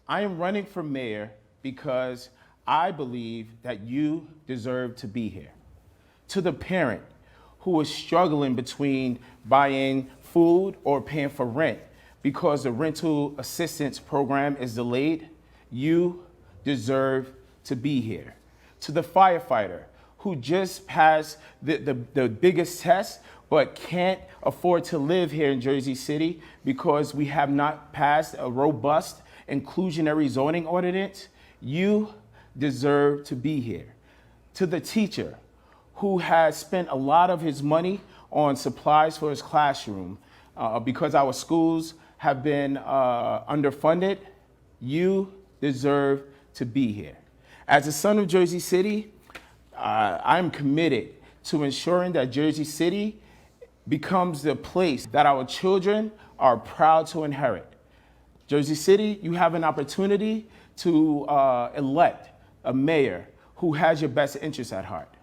I am running for mayor because I believe that you deserve to be here. To the parent who is struggling between buying food or paying for rent because the rental assistance program is delayed, you deserve to be here. To the firefighter who just passed the biggest test but can't afford to live here in Jersey City because we have not passed a robust inclusionary zoning ordinance, you deserve to be here. To the teacher who has spent a lot of his money on supplies for his classroom because our schools have been underfunded, you deserve to be here. As a son of Jersey City, I'm committed to ensuring that Jersey City becomes the place that our children are proud to inherit. Jersey City, you have an opportunity to elect a mayor who has your best interests at heart.